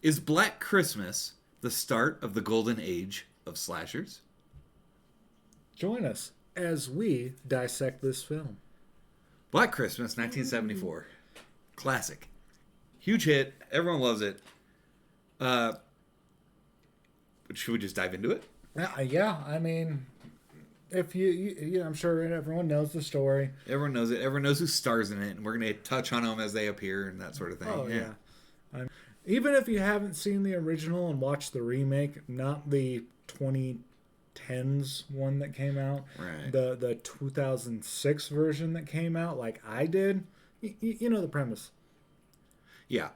Is Black Christmas the start of the golden age of slashers? Join us as we dissect this film. Black Christmas, 1974. Classic. Huge hit. Everyone loves it. Should we just dive into it? Yeah, I mean, if I'm sure everyone knows the story. Everyone knows it. Everyone knows who stars in it, and we're going to touch on them as they appear and that sort of thing. Oh, yeah. Even if you haven't seen the original and watched the remake, not the 2010s one that came out, right? The 2006 version that came out, like I did, you know the premise. Yeah.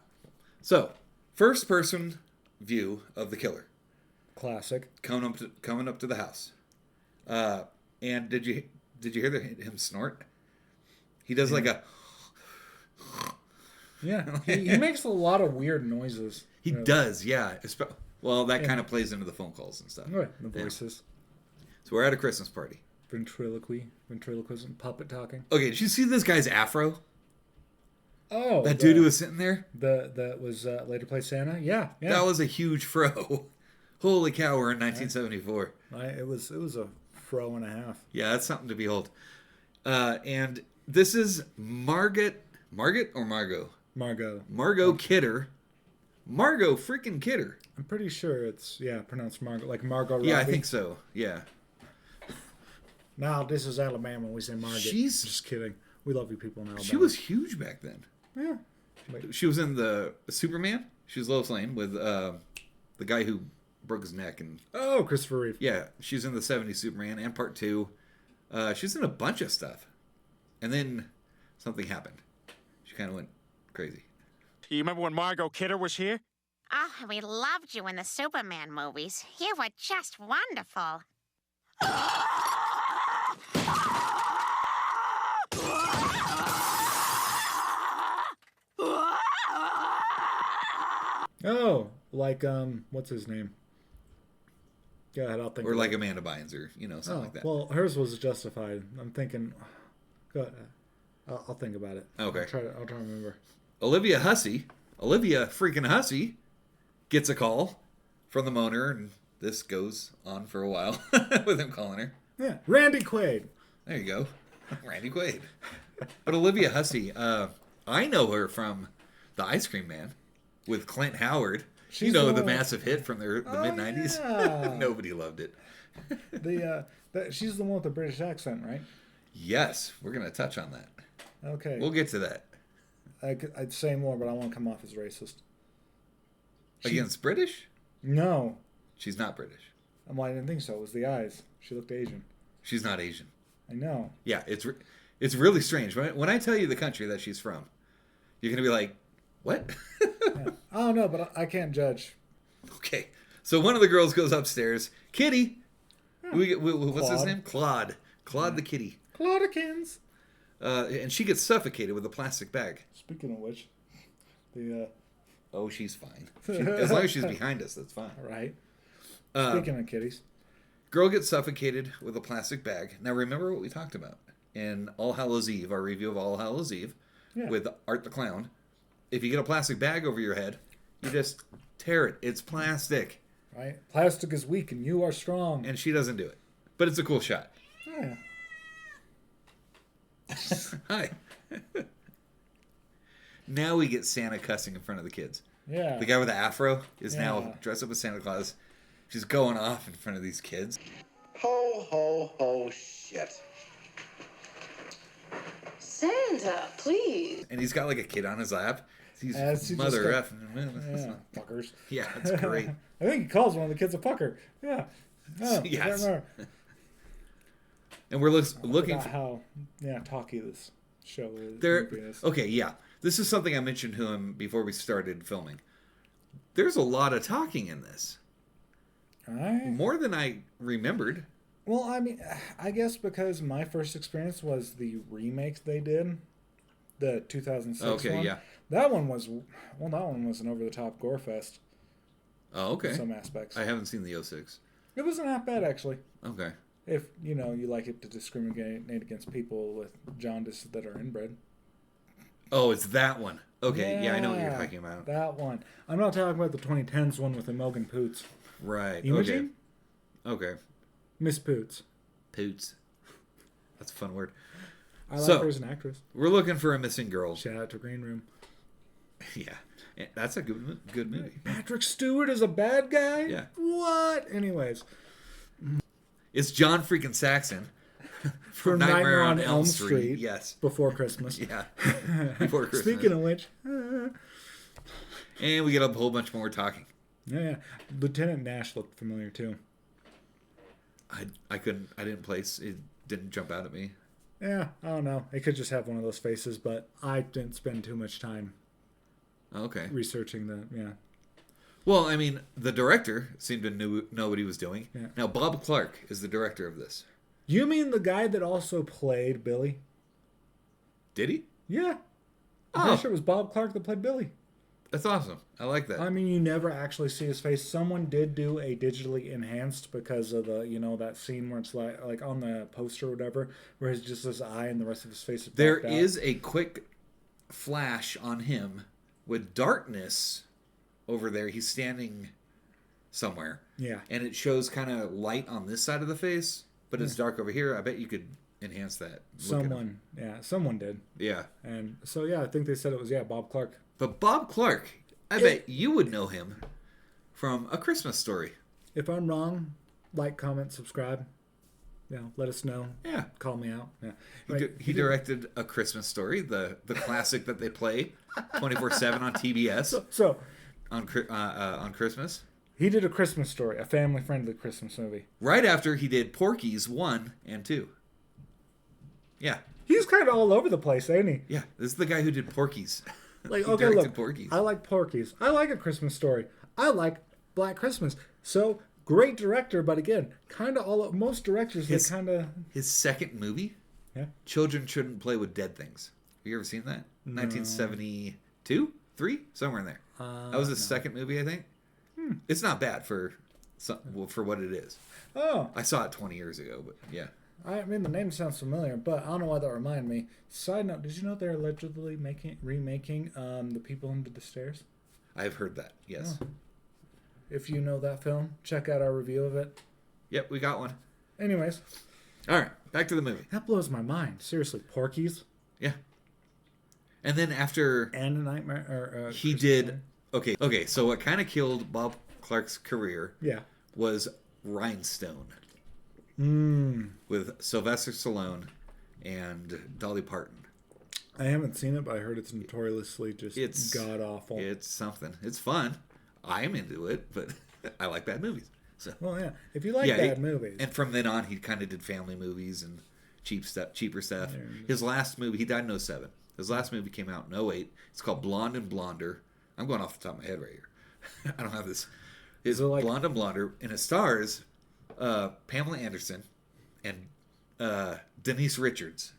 So, first person view of the killer. Classic. Coming up to the house. And did you hear him snort? He does like a... Yeah, he makes a lot of weird noises. He does, yeah. Well, that kind of plays into the phone calls and stuff. Right, the voices. Yeah. So we're at a Christmas party. Ventriloquism, puppet talking. Okay, did you see this guy's afro? Oh, that dude who was sitting there? That was later played Santa? Yeah. That was a huge fro. Holy cow, we're in 1974. It was a fro and a half. Yeah, that's something to behold. And this is Margot or Margot? Margot Kidder. Margot freaking Kidder. I'm pretty sure it's, pronounced Margot. Like Margot Robbie. Yeah, I think so. Yeah. Now, this is Alabama. We say Margot. Just kidding. We love you people in Alabama. She was huge back then. Yeah. She was in the Superman. She was Lois Lane with the guy who broke his neck. Oh, Christopher Reeve. Yeah, she's in the 70s Superman and Part 2. She's in a bunch of stuff. And then something happened. She kind of went crazy. You remember when Margot Kidder was here? Oh, we loved you in the Superman movies. You were just wonderful. Oh, like, what's his name? Go ahead, I'll think. Or like Amanda Bynes or, something like that. Well, hers was justified. I'm thinking, go ahead. I'll think about it. Okay. I'll try to remember. Olivia freaking Hussey gets a call from the moaner, and this goes on for a while with him calling her. Yeah, Randy Quaid. There you go. Randy Quaid. But Olivia Hussey, I know her from The Ice Cream Man with Clint Howard. She's the massive hit from the mid-90s. Yeah. Nobody loved it. She's the one with the British accent, right? Yes, we're going to touch on that. Okay. We'll get to that. I'd say more, but I want to come off as racist. Against British? No. She's not British. Well, I didn't think so. It was the eyes. She looked Asian. She's not Asian. I know. Yeah, it's really strange. When I tell you the country that she's from, you're going to be like, what? Yeah. I don't know, but I can't judge. Okay. So one of the girls goes upstairs. Kitty. Yeah. What's his name? Claude. Claude the kitty. Claudikins. And she gets suffocated with a plastic bag. Speaking of which, Oh, she's fine. As long as she's behind us, that's fine. Right. Speaking of kitties. Girl gets suffocated with a plastic bag. Now, remember what we talked about in All Hallows Eve, our review of All Hallows Eve, with Art the Clown. If you get a plastic bag over your head, you just tear it. It's plastic. Right. Plastic is weak and you are strong. And she doesn't do it. But it's a cool shot. Yeah. Hi. Now we get Santa cussing in front of the kids. Yeah. The guy with the afro is now dressed up as Santa Claus. She's going off in front of these kids. Ho, ho, ho, shit. Santa, please. And he's got like a kid on his lap. He's mother effing. Yeah, fuckers. Yeah, it's great. I think he calls one of the kids a fucker. Yeah. Oh, yes. And we're looking for how talky this show is. Okay, yeah. This is something I mentioned to him before we started filming. There's a lot of talking in this. More than I remembered. Well, I mean, I guess because my first experience was the remake they did, the 2006 one. Okay, yeah. That one was an over-the-top gore fest. Oh, okay. In some aspects. I haven't seen the 06. It wasn't that bad, actually. Okay. If, you like it to discriminate against people with jaundice that are inbred. Oh, it's that one. Okay, yeah, I know what you're talking about. That one. I'm not talking about the 2010s one with Imogen Poots. Right. Imogen? Okay. Miss Poots. Poots. That's a fun word. I like her as an actress. We're looking for a missing girl. Shout out to Green Room. Yeah. That's a good movie. Patrick Stewart is a bad guy? Yeah. What? Anyways. It's John freaking Saxon from Nightmare on Elm Street. Yes. Before Christmas. Yeah. Before Christmas. Speaking of which. And we get a whole bunch more talking. Yeah. Lieutenant Nash looked familiar too. I didn't place. It didn't jump out at me. Yeah, I don't know. It could just have one of those faces, but I didn't spend too much time researching the, Well, I mean, the director seemed to know what he was doing. Yeah. Now, Bob Clark is the director of this. You mean the guy that also played Billy? Did he? Yeah. I'm pretty sure it was Bob Clark that played Billy. That's awesome. I like that. I mean, you never actually see his face. Someone did do a digitally enhanced because of the, that scene where it's like on the poster or whatever, where it's just his eye and the rest of his face is there blacked out. is a quick flash on him with darkness over there. He's standing somewhere. Yeah. And it shows kind of light on this side of the face, but it's dark over here. I bet you could enhance that. Someone did. Yeah. And so, I think they said it was, Bob Clark. But Bob Clark, I bet you would know him from A Christmas Story. If I'm wrong, like, comment, subscribe. Let us know. Yeah. Call me out. Yeah. He directed A Christmas Story, the classic that they play 24/7 on TBS. So on Christmas. He did A Christmas Story, a family-friendly Christmas movie. Right after he did Porky's 1 and 2. Yeah. He's kind of all over the place, ain't he? Yeah. This is the guy who did Porky's. Like, He okay, look, Porky's. I like Porky's. I like A Christmas Story. I like Black Christmas. So, great director, but again, kind of most directors, they kind of... His second movie, Children Shouldn't Play with Dead Things. Have you ever seen that? No. 1972? 3? Somewhere in there. That was his second movie, I think. It's not bad for what it is. Oh. I saw it 20 years ago, but yeah. I mean, the name sounds familiar, but I don't know why that reminded me. Side note, did you know they're allegedly remaking The People Under the Stairs? I've heard that, yes. Oh. If you know that film, check out our review of it. Yep, we got one. Anyways. All right, back to the movie. That blows my mind. Seriously, Porky's? Yeah. And then after... And A Nightmare... he did... Okay, so what kind of killed Bob Clark's career was Rhinestone. With Sylvester Stallone and Dolly Parton. I haven't seen it, but I heard it's notoriously just god-awful. It's something. It's fun. I'm into it, but I like bad movies. So. Well, yeah. If you like bad movies. And from then on, he kind of did family movies and cheaper stuff. His last movie, he died in 2007. His last movie came out in 2008. It's called Blonde and Blonder. I'm going off the top of my head right here. I don't have this. It's Blonde and Blonder, and it stars Pamela Anderson and Denise Richards.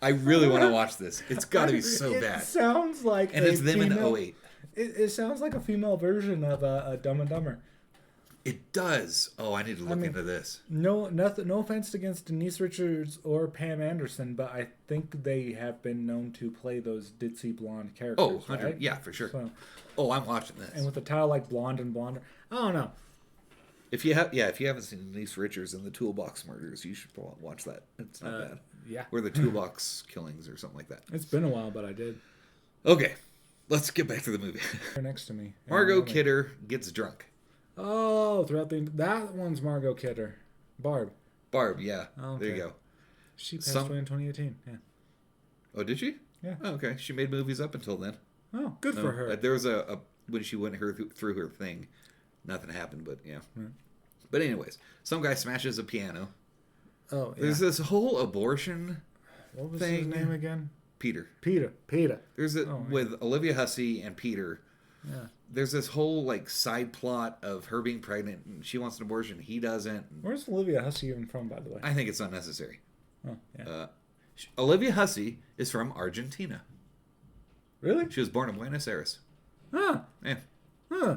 I really want to watch this. It's got to be so bad. It sounds like and it's them in 2008. It sounds like a female version of Dumb and Dumber. It does. Oh, I need to look into this. No offense against Denise Richards or Pam Anderson, but I think they have been known to play those ditzy blonde characters. Oh, 100, right? Yeah, for sure. So, I'm watching this. And with a title like Blonde and Blonder, I don't know. If you haven't seen Denise Richards and the Toolbox Murders, you should watch that. It's not bad. Yeah. Or the Toolbox Killings or something like that. It's been a while, but I did. Okay, let's get back to the movie. Next to me. Margot Kidder gets drunk. Oh, that one's Margot Kidder. Barb, yeah. Oh, okay. There you go. She passed away in 2018. Yeah. Oh, did she? Yeah. Oh, okay. She made movies up until then. Oh, good for her. There was when she went through her thing, nothing happened, but yeah. Right. But anyways, some guy smashes a piano. Oh, yeah. There's this whole abortion What was his name again? Peter. There's with Olivia Hussey and Peter. Yeah. There's this whole side plot of her being pregnant and she wants an abortion, he doesn't. Where's Olivia Hussey even from, by the way? I think it's unnecessary. Oh, yeah. Olivia Hussey is from Argentina. Really? She was born in Buenos Aires. Huh. Yeah. Huh.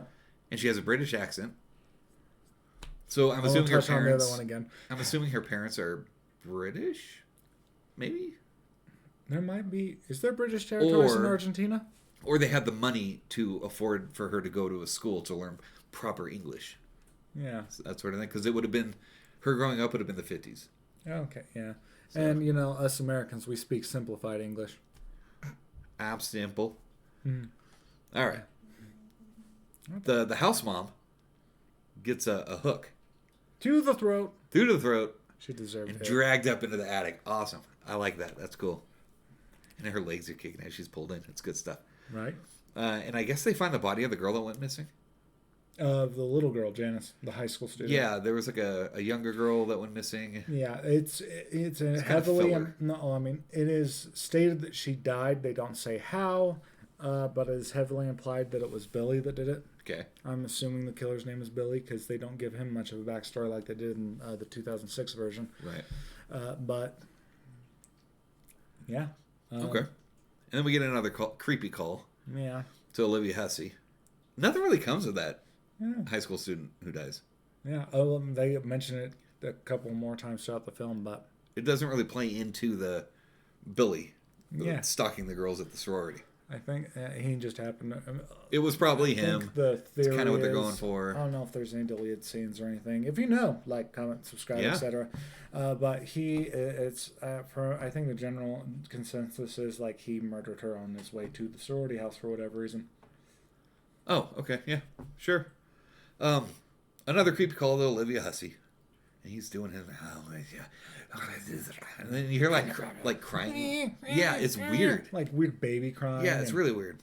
And she has a British accent. So I'm assuming her parents. On the other one again. I'm assuming her parents are British, maybe. There might be. Is there British territories in Argentina? Or they had the money to afford for her to go to a school to learn proper English. Yeah. So that sort of thing. Because it would have been, her growing up would have been the 50s. Okay, yeah. So. And, you know, us Americans, we speak simplified English. Simple. Mm. All right. The house mom gets a hook. To the throat. Through the throat. She deserved it. Dragged up into the attic. Awesome. I like that. That's cool. And her legs are kicking as she's pulled in. It's good stuff. Right. And I guess they find the body of the girl that went missing. The little girl, Janice, the high school student. Yeah, there was like a younger girl that went missing. Yeah, it's a heavily. No, I mean, it is stated that she died. They don't say how, but it is heavily implied that it was Billy that did it. Okay. I'm assuming the killer's name is Billy because they don't give him much of a backstory like they did in the 2006 version. Right. But yeah. Okay. And then we get another creepy call. Yeah. To Olivia Hussey. Nothing really comes of that high school student who dies. Yeah. Oh, they mention it a couple more times throughout the film, but it doesn't really play into the Billy stalking the girls at the sorority. I think he just happened to... it was probably him. The theory it's kind of what they're going for. I don't know if there's any deleted scenes or anything. If you know, like, comment, subscribe, etc. But I think the general consensus is like he murdered her on his way to the sorority house for whatever reason. Oh, okay, yeah, sure. Another creepy call to Olivia Hussey, and he's doing his and then you hear like crying. Yeah, it's weird. Like weird baby crying. Yeah, it's really weird.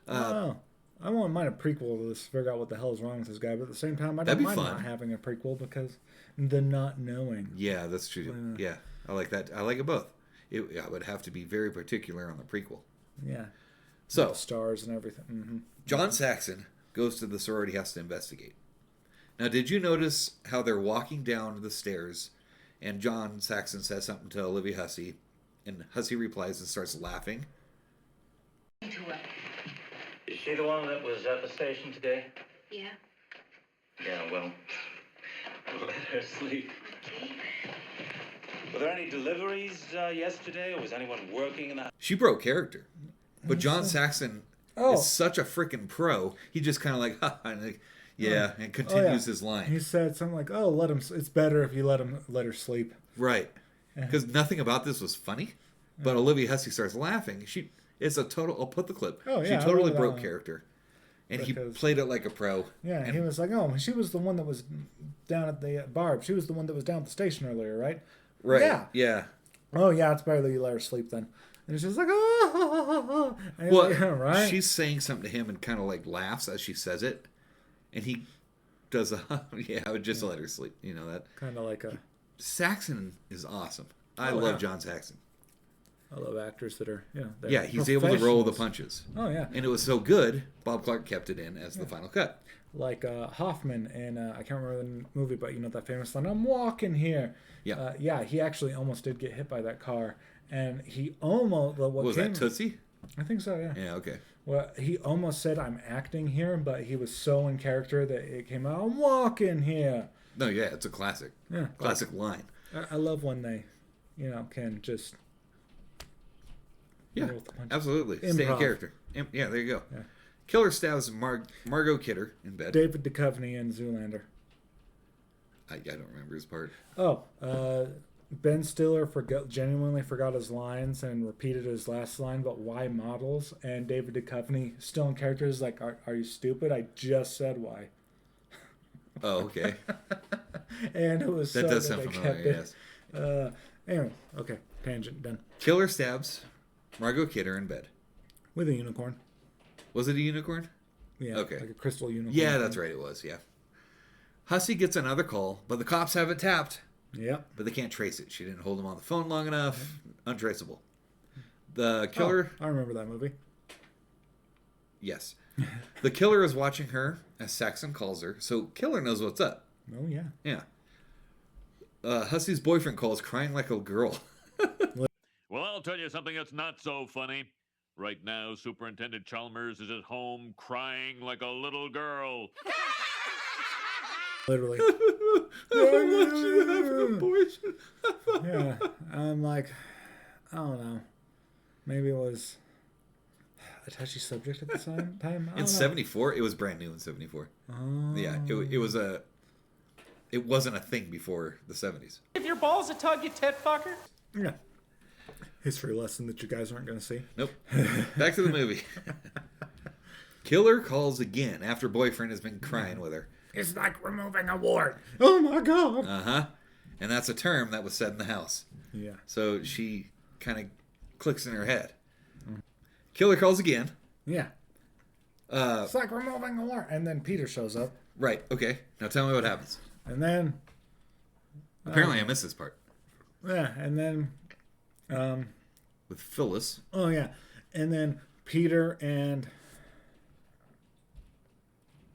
I won't mind a prequel to this to figure out what the hell is wrong with this guy, but at the same time, I don't mind not having a prequel because the not knowing. Yeah, that's true. Yeah, I like that. I like it both. I would have to be very particular on the prequel. Yeah. So the stars and everything. Mm-hmm. John Saxon goes to the sorority house to investigate. Now, did you notice how they're walking down the stairs, and John Saxon says something to Olivia Hussey, and Hussey replies and starts laughing? Is she the one that was at the station today? Yeah. Yeah, well, let her sleep. Okay. Were there any deliveries yesterday, or was anyone working in the... She broke character. But John Saxon is such a freaking pro. He just kind of like, ha, and like, and continues his line. He said something like, "Oh, let him. It's better if you let her sleep." Right. Because nothing about this was funny. But Olivia Hussey starts laughing. It's a total. I'll put the clip. Oh yeah. She totally broke character, and he played it like a pro. Yeah. And he was like, "Oh, she was the one that was down at the bar. She was the one that was down at the station earlier, right?" Right. Yeah. Yeah. Oh yeah, it's better that you let her sleep then. And she's like, oh, well, like, right? She's saying something to him and kind of like laughs as she says it, and he does I would just let her sleep. You know that kind of like a. Saxon is awesome. I love John Saxon. I love actors that are he's able to roll the punches. Oh yeah, and it was so good. Bob Clark kept it in as the final cut. Like Hoffman in I can't remember the movie, but you know that famous line, "I'm walking here." Yeah, he actually almost did get hit by that car. And he almost... was that Tootsie? I think so, yeah. Yeah, okay. Well, he almost said, "I'm acting here," but he was so in character that it came out, "I'm walking here." No, yeah, it's a classic. Yeah. Classic line. I love when they, can just... Yeah, absolutely. Improv. Stay in character. Yeah, there you go. Yeah. Killer stabs Margot Kidder in bed. David Duchovny in Zoolander. I don't remember his part. Oh, Ben Stiller genuinely forgot his lines and repeated his last line, but why models? And David Duchovny, still in character, is like, are you stupid? I just said why. Oh, okay. And it was that does sound familiar, yes. Anyway, okay, tangent, done. Killer stabs Margot Kidder in bed. With a unicorn. Was it a unicorn? Yeah, okay. Like a crystal unicorn. Yeah, that's right, it was, yeah. Hussey gets another call, but the cops have it tapped. Yep. But they can't trace it. She didn't hold him on the phone long enough. Untraceable. The killer... I remember that movie. Yes. The killer is watching her, as Saxon calls her, so killer knows what's up. Oh, yeah. Yeah. Hussey's boyfriend calls crying like a girl. Well, I'll tell you something that's not so funny. Right now, Superintendent Chalmers is at home crying like a little girl. Literally. Yeah, I'm like, I don't know. Maybe it was a touchy subject at the time. I don't In know. 74, it was brand new in 74. Oh. Yeah, it wasn't a thing before the 70s. Give your balls a tug, you tit fucker. Yeah. History lesson that you guys aren't going to see. Nope. Back to the movie. Killer calls again after boyfriend has been crying with her. It's like removing a wart. Oh my God. Uh-huh. And that's a term that was said in the house. Yeah. So she kind of clicks in her head. Killer calls again. Yeah. It's like removing a wart. And then Peter shows up. Right. Okay. Now tell me what happens. And then... Apparently I missed this part. Yeah. And then... With Phyllis. Oh, yeah. And then Peter and...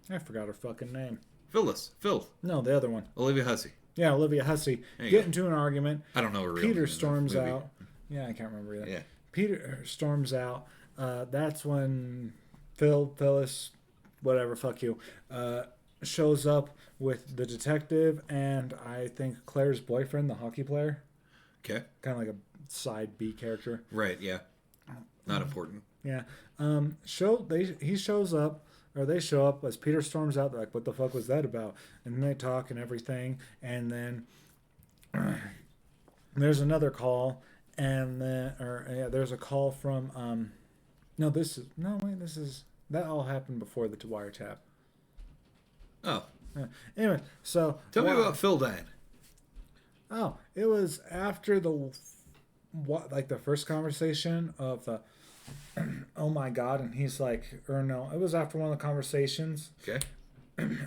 I forgot her fucking name. Phyllis. Phil. No, the other one. Olivia Hussey. Yeah, Olivia Hussey. Get into an argument. I don't know her real Peter name storms in the movie. out. Yeah, I can't remember either. Yeah. Peter storms out. That's when Phyllis, whatever, fuck you, shows up with the detective and I think Claire's boyfriend, the hockey player. Okay. Kind of like a side B character. Right, yeah. Not important. Yeah. He shows up, or they show up as Peter storms out. They're like, what the fuck was that about? And then they talk and everything. And then there's another call. And then, there's a call from, that all happened before the wiretap. Oh. Anyway, so. Tell me about Phil dying. Oh, it was after the first conversation of the, oh my God, and he's like, or no, it was after one of the conversations. Okay.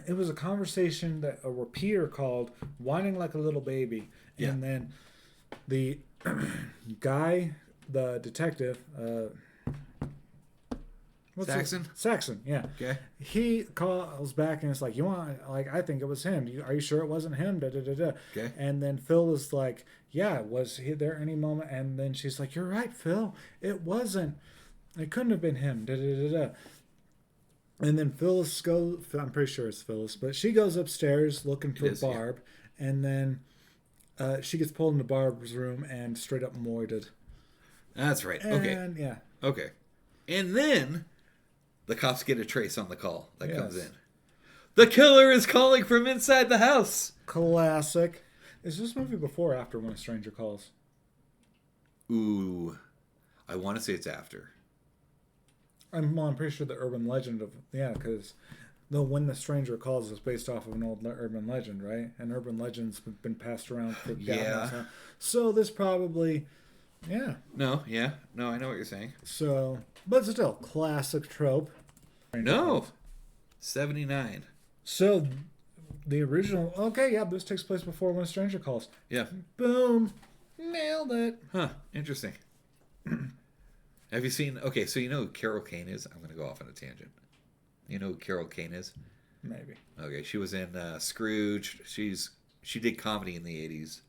It was a conversation where Peter called, whining like a little baby, and then the guy, the detective, Saxon, yeah. Okay. He calls back and it's like, I think it was him. Are you sure it wasn't him? Da, da, da, da. Okay. And then Phil is like, yeah, was he there any moment? And then she's like, you're right, Phil. It wasn't. It couldn't have been him. Da, da, da, da. And then Phyllis goes, I'm pretty sure it's Phyllis, but she goes upstairs looking for Barb. Yeah. And then she gets pulled into Barb's room and straight up moited. That's right. And, okay. Yeah. Okay. And then the cops get a trace on the call that comes in. The killer is calling from inside the house. Classic. Is this movie before or after When a Stranger Calls? Ooh. I want to say it's after. I'm pretty sure the urban legend of... Yeah, because When the Stranger Calls is based off of an old urban legend, right? And urban legends have been passed around for God knows how. So this probably... Yeah. No, yeah. No, I know what you're saying. So... But still, classic trope. No. 79. So, the original... Okay, yeah, this takes place before When a Stranger Calls. Yeah. Boom. Nailed it. Huh. Interesting. Have you seen... Okay, so you know who Carol Kane is? I'm going to go off on a tangent. You know who Carol Kane is? Maybe. Okay, she was in Scrooge. She did comedy in the 80s.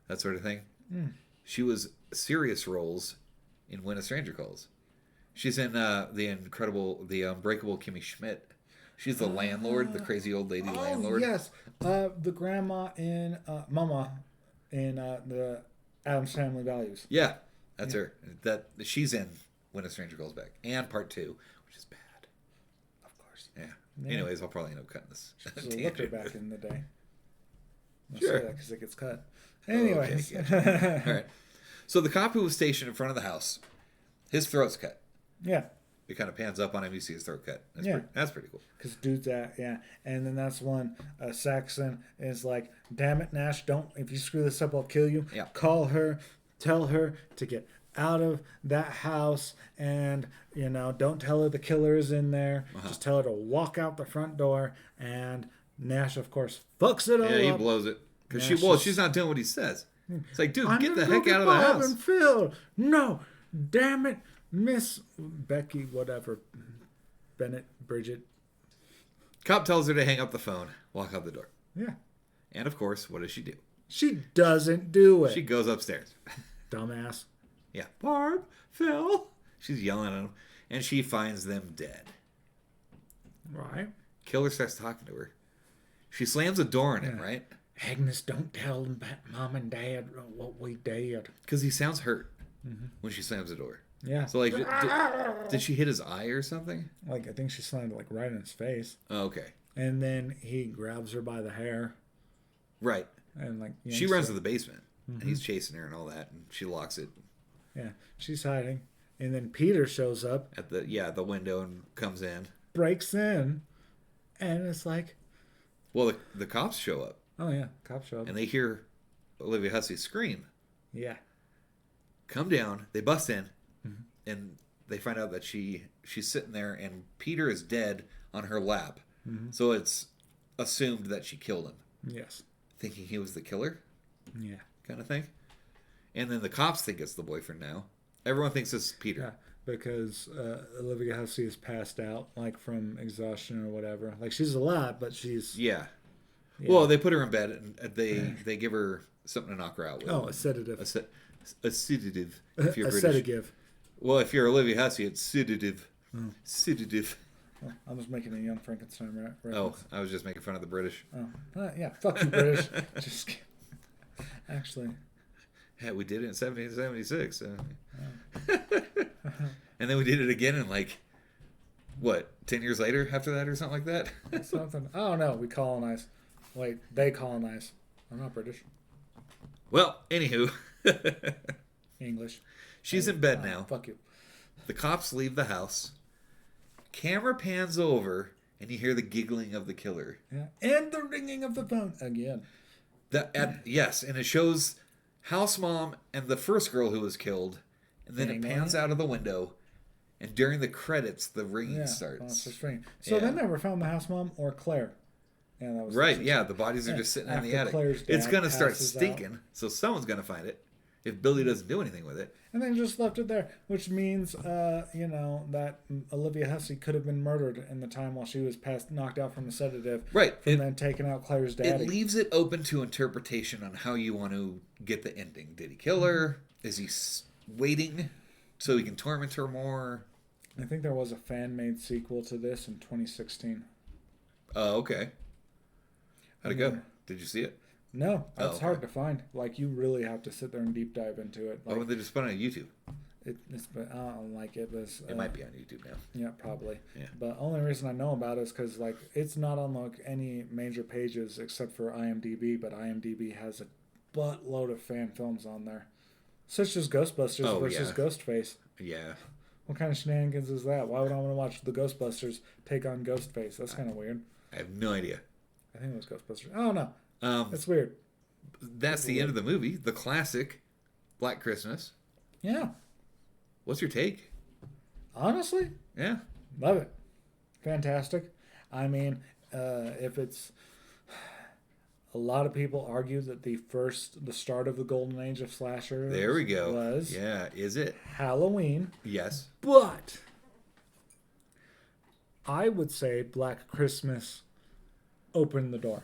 That sort of thing. Mm. She was serious roles in When a Stranger Calls. She's in the Unbreakable Kimmy Schmidt. She's the landlord, the crazy old lady landlord. Yes. The grandma in Mama in the Addams Family Values. Yeah, that's her. She's in When a Stranger Calls Back and Part 2, which is bad. Of course. Yeah. Anyways, I'll probably end up cutting this. She was a looker back in the day. I'll sure. say that because it gets cut. Anyways. Okay, all right. So the cop who was stationed in front of the house, his throat's cut. Yeah. It kind of pans up on him. You see his throat cut. That's pretty cool. Because dude's yeah. And then that's when Saxon is like, damn it, Nash, if you screw this up, I'll kill you. Yeah. Call her, tell her to get out of that house and, don't tell her the killer is in there. Uh-huh. Just tell her to walk out the front door. And Nash, of course, fucks it all up. Yeah, he blows it. Because she's not doing what he says. It's like, dude, get the heck out of the Bob house. And Phil. No, damn it. Miss Becky, whatever, Bennett, Bridget. Cop tells her to hang up the phone, walk out the door. Yeah. And of course, what does she do? She doesn't do it. She goes upstairs. Dumbass. Yeah. Barb, Phil. She's yelling at him. And she finds them dead. Right. Killer starts talking to her. She slams a door on him, right? Agnes, don't tell them about Mom and Dad what we did. Because he sounds hurt when she slams the door. Yeah. So like, did she hit his eye or something? Like, I think she slammed it like right in his face. Oh, okay. And then he grabs her by the hair. Right. And like she runs to the basement, and he's chasing her and all that, and she locks it. Yeah, she's hiding. And then Peter shows up At the window and comes in. Breaks in, and it's like, well, the cops show up. Oh yeah, cops show up, and they hear Olivia Hussey scream. Yeah. Come down. They bust in, and they find out that she's sitting there, and Peter is dead on her lap. So it's assumed that she killed him. Yes. Thinking he was the killer. Yeah. Kind of thing. And then the cops think it's the boyfriend now. Everyone thinks it's Peter. Yeah, because Olivia Hussey is passed out, like from exhaustion or whatever. Like she's alive, but she's yeah. Well, they put her in bed and they give her something to knock her out with. Oh, a sedative. A sedative. If you're a British. sedative. Well, if you're Olivia Hussey, it's sedative. Sedative. Well, I was making a Young Frankenstein reference. Oh, I was just making fun of the British. Oh, yeah, fuck you, British. Just kidding. Actually. Yeah, we did it in 1776. And then we did it again in like, what, 10 years later after that or something like that? Something. I don't know. We colonize. Wait, they colonize. I'm not British. Well, anywho. English. She's in bed now. Fuck you. The cops leave the house. Camera pans over, and you hear the giggling of the killer. Yeah, and the ringing of the phone again. Yes, and it shows house mom and the first girl who was killed, and then it pans out of the window, and during the credits, the ringing starts. So they never found the house mom or Claire. Yeah, that was right. Yeah, the bodies are just sitting in the attic. It's gonna start stinking, so someone's gonna find it if Billy doesn't do anything with it. And then just left it there, which means, that Olivia Hussey could have been murdered in the time while she was knocked out from a sedative. Right. And then taking out Claire's daddy. It leaves it open to interpretation on how you want to get the ending. Did he kill her? Is he waiting so he can torment her more? I think there was a fan-made sequel to this in 2016. Oh, okay. How'd it go? Did you see it? No, it's hard to find. Like, you really have to sit there and deep dive into it. Like, they just put it on YouTube. I don't like it. It might be on YouTube now. Yeah, probably. Yeah. But only reason I know about it is because, like, it's not on, like, any major pages except for IMDb, but IMDb has a buttload of fan films on there. Such as Ghostbusters versus Ghostface. Yeah. What kind of shenanigans is that? Why would I want to watch the Ghostbusters take on Ghostface? That's kind of weird. I have no idea. I think it was Ghostbusters. I don't know. That's weird. That's the end of the movie. The classic Black Christmas. Yeah. What's your take? Honestly? Yeah. Love it. Fantastic. I mean, if it's... A lot of people argue that the start of the golden age of slashers there we go. Was... Yeah, is it? Halloween. Yes. But I would say Black Christmas opened the door.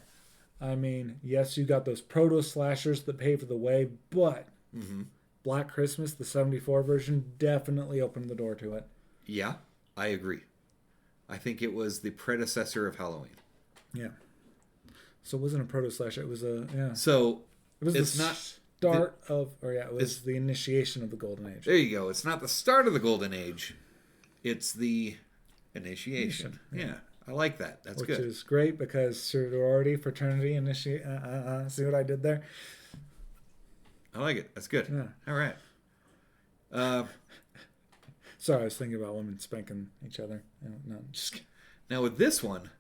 I mean, yes, you got those proto-slashers that paved the way, but Black Christmas, the 74 version, definitely opened the door to it. Yeah, I agree. I think it was the predecessor of Halloween. Yeah. So it wasn't a proto-slasher, it was a... Yeah. So, it was it's the not... start of... Or yeah, it was the initiation of the Golden Age. There you go. It's not the start of the Golden Age. It's the initiation. Yeah. I like that. That's good. Which is great because sorority, fraternity, initiate. See what I did there? I like it. That's good. Yeah. All right. Sorry, I was thinking about women spanking each other. No, just kidding. Now with this one,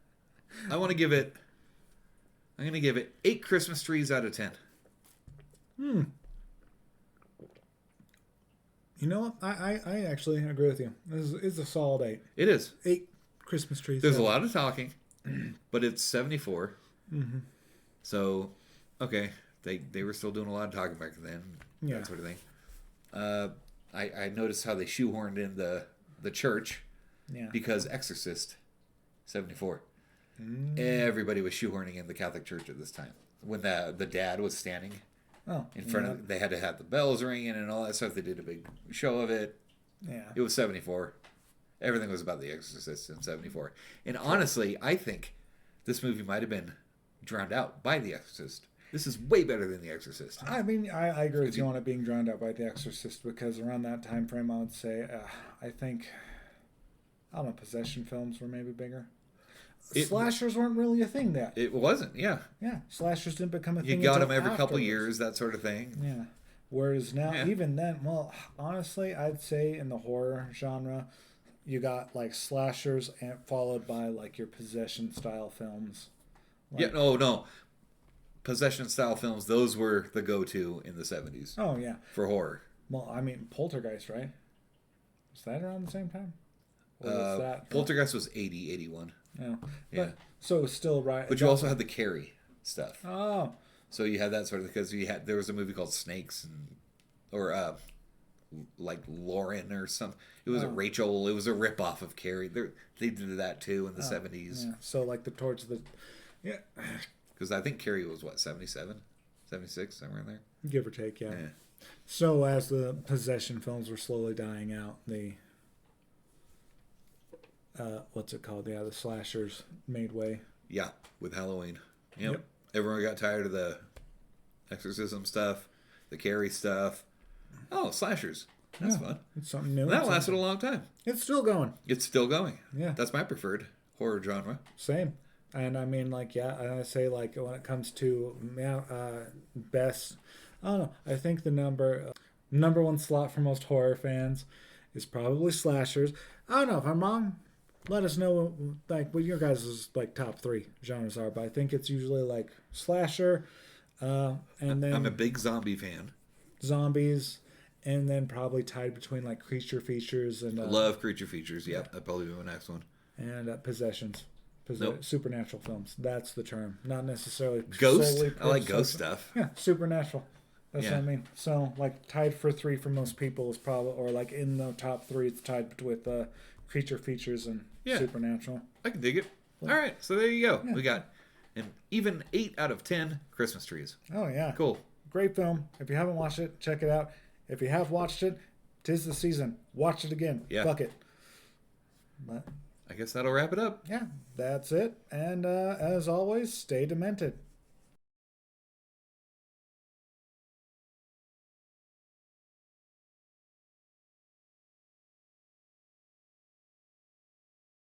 I'm going to give it 8 Christmas trees out of 10. You know what? I actually agree with you. It's a solid 8. It is. 8 Christmas trees. There's a lot of talking, but it's 74. So, okay, they were still doing a lot of talking back then. Yeah. That sort of thing. I noticed how they shoehorned in the church. Yeah. Because Exorcist, 74. Everybody was shoehorning in the Catholic Church at this time. When the dad was standing in front of, they had to have the bells ringing and all that stuff. They did a big show of it. Yeah. It was 74. Everything was about the Exorcist in 74. And honestly, I think this movie might have been drowned out by the Exorcist. This is way better than The Exorcist. I mean, I agree with you on it being drowned out by The Exorcist, because around that time frame, I would say, I think, I don't know, possession films were maybe bigger. Slashers weren't really a thing then. It wasn't, yeah. Yeah, slashers didn't become a thing. You got them every afterwards. couple years, that sort of thing. Yeah. Whereas now, even then, well, honestly, I'd say in the horror genre, you got like slashers and followed by like your possession style films. Like, no. Possession style films, those were the go-to in the 70s. Oh, yeah. For horror. Well, I mean, Poltergeist, right? Was that around the same time? Or was that Poltergeist was 80, 81. Yeah. Yeah. But, so it's still right. But you also had the Carrie stuff. Oh. So you had that sort of, because there was a movie called Snakes, or like Lauren or something. It was a Rachel. It was a ripoff of Carrie. They did that too in the 70s. Yeah. So like towards the, yeah. Because I think Carrie was what, 77, 76, somewhere in there, give or take. Yeah. So as the possession films were slowly dying out, the what's it called? Yeah, the slashers made way. Yeah, with Halloween. Yep. Everyone got tired of the exorcism stuff, the Carrie stuff. Oh, slashers. That's fun. It's something new. And that lasted a long time. It's still going. It's still going. Yeah. That's my preferred horror genre. Same. And I mean, like, I say, like, when it comes to best, I don't know. I think the number one slot for most horror fans is probably slashers. I don't know if I'm wrong. Let us know, like, what your guys' like top 3 genres are. But I think it's usually like slasher, and then I'm a big zombie fan. Zombies, and then probably tied between like creature features and love creature features. Yep, that'd probably be my next one. And possessions. Nope. Supernatural films. That's the term. Not necessarily ghost. I like ghost stuff. Yeah, supernatural. That's what I mean. So, like, tied for 3 for most people is probably, or like in the top 3, it's tied with creature features and supernatural. I can dig it. All right, so there you go. Yeah. We got an even 8 out of 10 Christmas trees. Oh yeah, cool. Great film. If you haven't watched it, check it out. If you have watched it, 'tis the season. Watch it again. Yeah. Fuck it. But I guess that'll wrap it up. Yeah, that's it. And as always, stay demented.